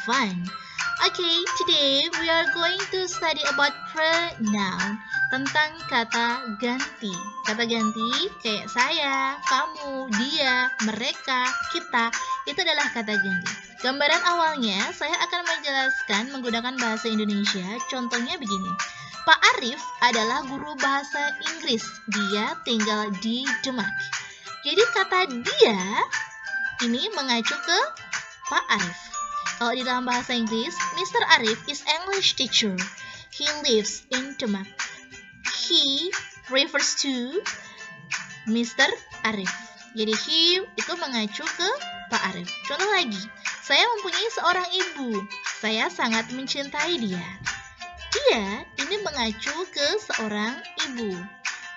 fun. Okay, today we are going to study about pronoun, tentang kata ganti. Kata ganti kayak saya, kamu, dia, mereka, kita, itu adalah kata ganti. Gambaran awalnya saya akan menjelaskan menggunakan bahasa Indonesia. Contohnya begini. Pak Arif adalah guru bahasa Inggris. Dia tinggal di Demak. Jadi kata dia ini mengacu ke Pak Arif. Kalau di dalam bahasa Inggris, Mr. Arif is English teacher. He lives in Demak. He refers to Mr. Arif. Jadi he itu mengacu ke Pak Arif. Contoh lagi, saya mempunyai seorang ibu. Saya sangat mencintai dia. Dia ini mengacu ke seorang ibu.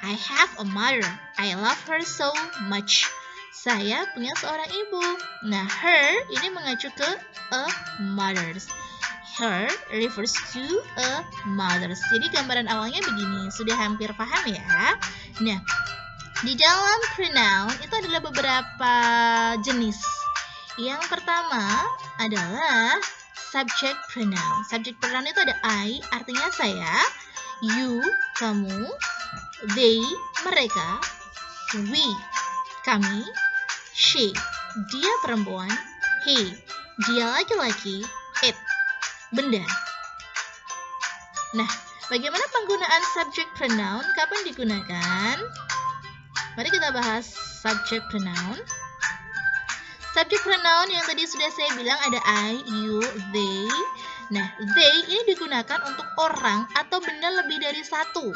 I have a mother. I love her so much. Saya punya seorang ibu. Nah, her ini mengacu ke a mother's. Her refers to a mother's. Jadi gambaran awalnya begini. Sudah hampir paham ya? Nah, di dalam pronoun itu adalah beberapa jenis. Yang pertama adalah subject pronoun. Subject pronoun itu ada I, artinya saya, you, kamu, they, mereka, we, kami, she, dia perempuan, he, dia laki-laki, it, benda. Nah, bagaimana penggunaan subject pronoun? Kapan digunakan? Mari kita bahas subject pronoun. Subject pronoun yang tadi sudah saya bilang ada I, you, they. Nah, they ini digunakan untuk orang atau benda lebih dari satu.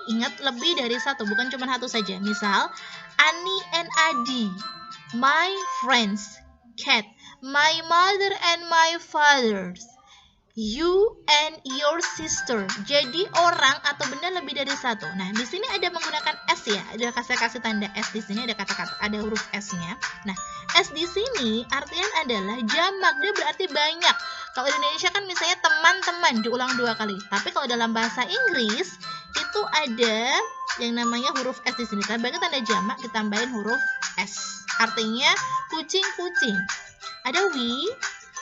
Ingat, lebih dari satu, bukan cuma satu saja. Misal, Ani and Adi, my friends, cat, my mother and my father, you and your sister. Jadi orang atau benda lebih dari satu. Nah, di sini ada menggunakan S ya. Ada kasih tanda S di sini, ada kata-kata, ada huruf S-nya. Nah, S di sini artinya adalah jamak, dia berarti banyak. Kalau di Indonesia kan misalnya teman-teman diulang 2 kali. Tapi kalau dalam bahasa Inggris itu ada yang namanya huruf S di sini. Sebagai tanda jamak ditambahin huruf S. Artinya kucing-kucing. Ada we.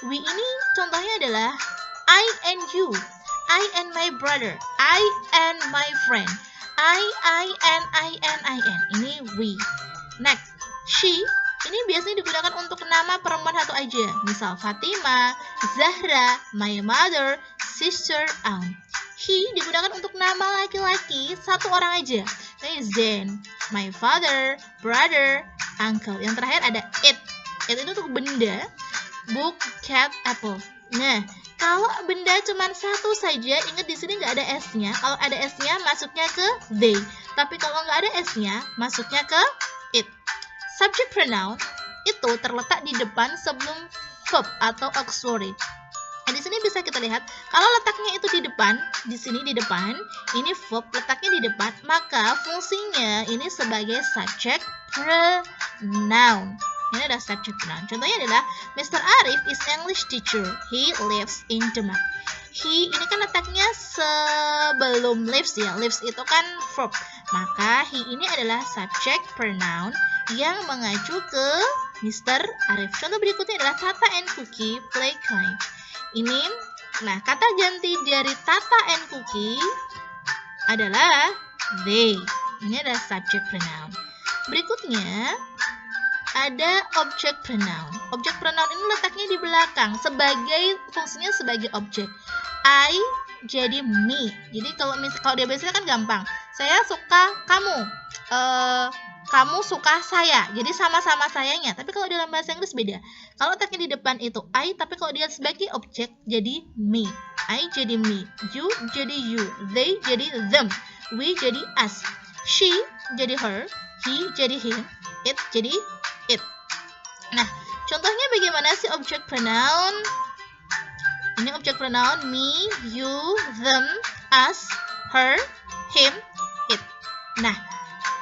We ini contohnya adalah I and you, I and my brother, I and my friend, I and. Ini we. Next, she. Ini biasanya digunakan untuk nama perempuan satu aja. Misal Fatima, Zahra, my mother, sister, aunt. He digunakan untuk nama laki-laki satu orang aja. Kayak Zen, my father, brother, uncle. Yang terakhir ada it. It itu untuk benda. Book, cat, apple. Nah, kalau benda cuma satu saja, ingat di sini nggak ada S-nya. Kalau ada S-nya, masuknya ke they. Tapi kalau nggak ada S-nya, masuknya ke it. Subject pronoun itu terletak di depan sebelum verb atau auxiliary. Nah, di sini bisa kita lihat, kalau letaknya itu di depan, di sini di depan, ini verb letaknya di depan, maka fungsinya ini sebagai subject pronoun. Ini adalah subject pronoun. Contohnya adalah Mr. Arif is English teacher. He lives in Demak. He ini kan letaknya sebelum lives ya. Lives itu kan verb. Maka he ini adalah subject pronoun yang mengacu ke Mr. Arif. Contoh berikutnya adalah Tata and Cookie play kind. Ini, nah kata ganti dari Tata and Cookie adalah they. Ini adalah subject pronoun. Berikutnya ada object pronoun. Object pronoun ini letaknya di belakang fungsinya sebagai objek. I jadi me. Jadi kalau dia biasanya kan gampang. Saya suka kamu. Kamu suka saya. Jadi sama-sama sayanya. Tapi kalau dalam bahasa Inggris beda. Kalau letaknya di depan itu I, tapi kalau dia sebagai objek jadi me. I jadi me. You jadi you. They jadi them. We jadi us. She jadi her. He jadi him. It jadi it. Nah, contohnya bagaimana sih object pronoun? Ini object pronoun me, you, them, us, her, him, it. Nah,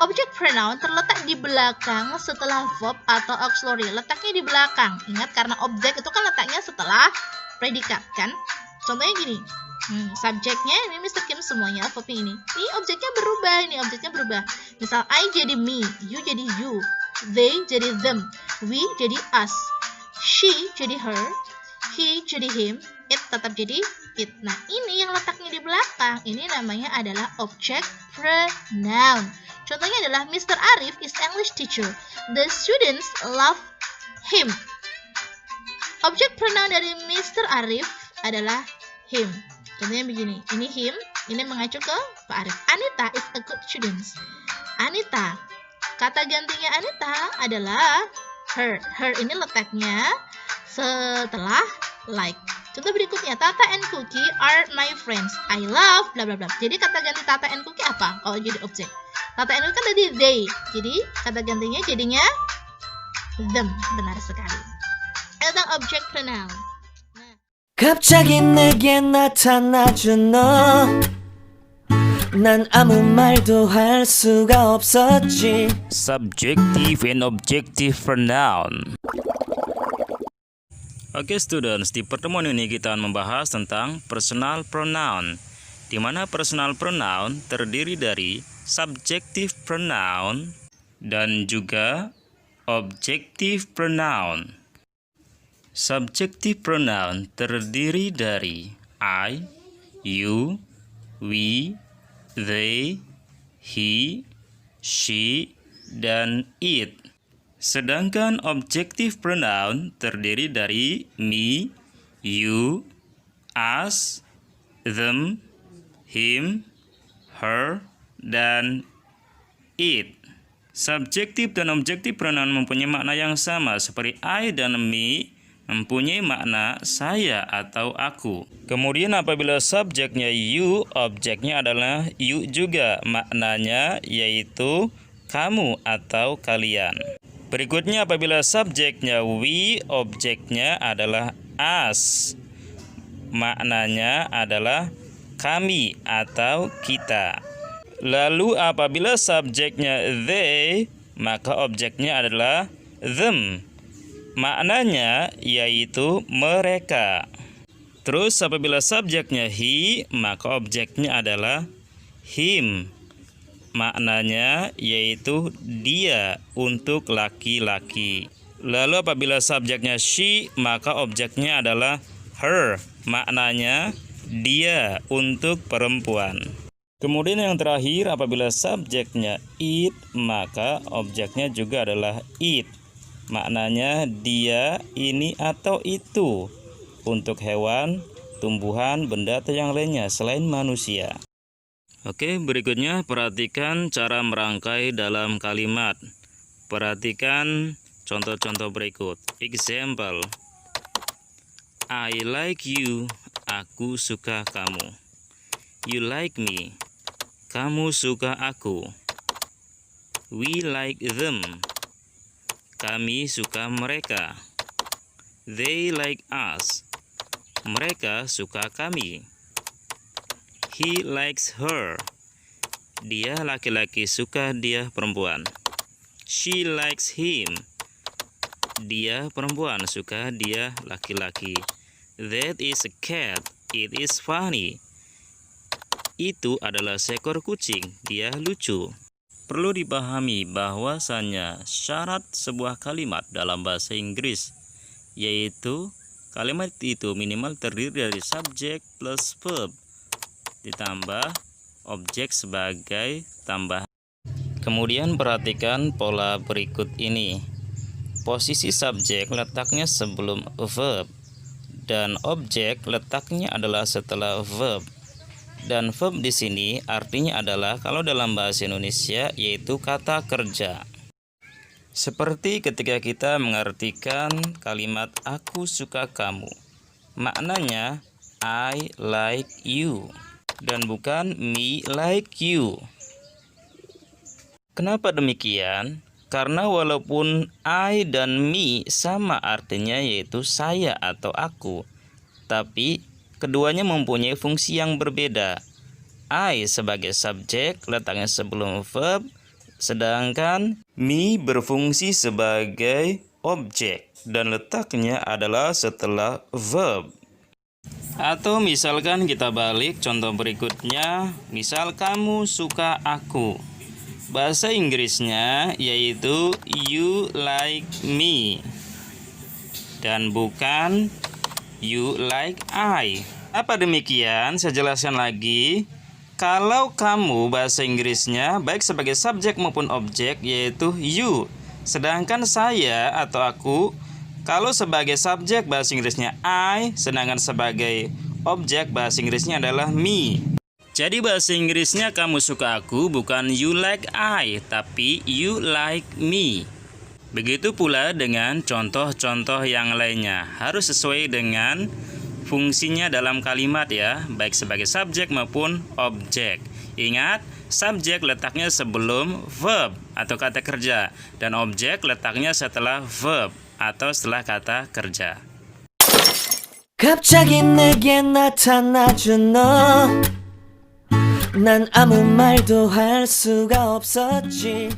object pronoun terletak di belakang setelah verb atau auxiliary. Letaknya di belakang. Ingat, karena objek itu kan letaknya setelah predikat kan? Contohnya gini. Subjeknya ini Mr. Kim semuanya, verbnya ini. Ini objeknya berubah, Misal I jadi me, you jadi you, they jadi them, we jadi us, she jadi her, he jadi him, it tetap jadi it. Nah, ini yang letaknya di belakang, ini namanya adalah object pronoun. Contohnya adalah Mr. Arif is English teacher. The students love him. Object pronoun dari Mr. Arif adalah him. Contohnya begini, ini him, ini mengacu ke Pak Arif. Anita is a good student. Anita, kata gantinya Anita adalah her. Her ini letaknya setelah like. Contoh berikutnya, Tata and Cookie are my friends. I love bla bla bla. Jadi kata ganti Tata and Cookie apa kalau jadi objek? Tata and Cookie kan tadi they. Jadi kata gantinya jadinya them. Benar sekali. Tentang objek pronoun. 갑자기 내게 나타나준 너 난 아무 말도 할 수가 없었지. Subjective and objective pronoun. Oke students, di pertemuan ini kita akan membahas tentang personal pronoun, di mana personal pronoun terdiri dari subjective pronoun dan juga objective pronoun. Subjective pronoun terdiri dari I, you, we, they, he, she, dan it. Sedangkan objective pronoun terdiri dari me, you, us, them, him, her, dan it. Subjektif dan objektif pronoun mempunyai makna yang sama seperti I dan me mempunyai makna saya atau aku. Kemudian apabila subjeknya you, objeknya adalah you juga, maknanya yaitu kamu atau kalian. Berikutnya apabila subjeknya we, objeknya adalah us, maknanya adalah kami atau kita. Lalu apabila subjeknya they, maka objeknya adalah them, maknanya yaitu mereka. Terus apabila subjeknya he, maka objeknya adalah him, maknanya yaitu dia untuk laki-laki. Lalu apabila subjeknya she, maka objeknya adalah her, maknanya dia untuk perempuan. Kemudian yang terakhir apabila subjeknya it, maka objeknya juga adalah it, maknanya dia, ini, atau itu untuk hewan, tumbuhan, benda, atau yang lainnya selain manusia. Oke, berikutnya perhatikan cara merangkai dalam kalimat. Perhatikan contoh-contoh berikut. Example, I like you, aku suka kamu. You like me, kamu suka aku. We like them, kami suka mereka. They like us, mereka suka kami. He likes her, dia laki-laki suka dia perempuan. She likes him, dia perempuan suka dia laki-laki. That is a cat, it is funny. Itu adalah seekor kucing, dia lucu. Perlu dipahami bahwasannya syarat sebuah kalimat dalam bahasa Inggris yaitu kalimat itu minimal terdiri dari subjek plus verb ditambah objek sebagai tambahan. Kemudian perhatikan pola berikut ini. Posisi subjek letaknya sebelum verb dan objek letaknya adalah setelah verb. Dan verb di sini artinya adalah kalau dalam bahasa Indonesia yaitu kata kerja. Seperti ketika kita mengartikan kalimat aku suka kamu. Maknanya I like you dan bukan me like you. Kenapa demikian? Karena walaupun I dan me sama artinya yaitu saya atau aku, tapi keduanya mempunyai fungsi yang berbeda. I sebagai subjek letaknya sebelum verb, sedangkan me berfungsi sebagai objek dan letaknya adalah setelah verb. Atau misalkan kita balik contoh berikutnya, misal kamu suka aku. Bahasa Inggrisnya yaitu you like me dan bukan You like I. Apa demikian? Saya jelaskan lagi. Kalau kamu bahasa Inggrisnya baik sebagai subjek maupun objek yaitu you. Sedangkan saya atau aku kalau sebagai subjek bahasa Inggrisnya I, sedangkan sebagai objek bahasa Inggrisnya adalah me. Jadi bahasa Inggrisnya kamu suka aku bukan you like I, tapi you like me. Begitu pula dengan contoh-contoh yang lainnya. Harus sesuai dengan fungsinya dalam kalimat ya, baik sebagai subjek maupun objek. Ingat, subjek letaknya sebelum verb atau kata kerja, dan objek letaknya setelah verb atau setelah kata kerja. 갑자기 내게 나타나준 너 난 아무 말도 할 수가 없었지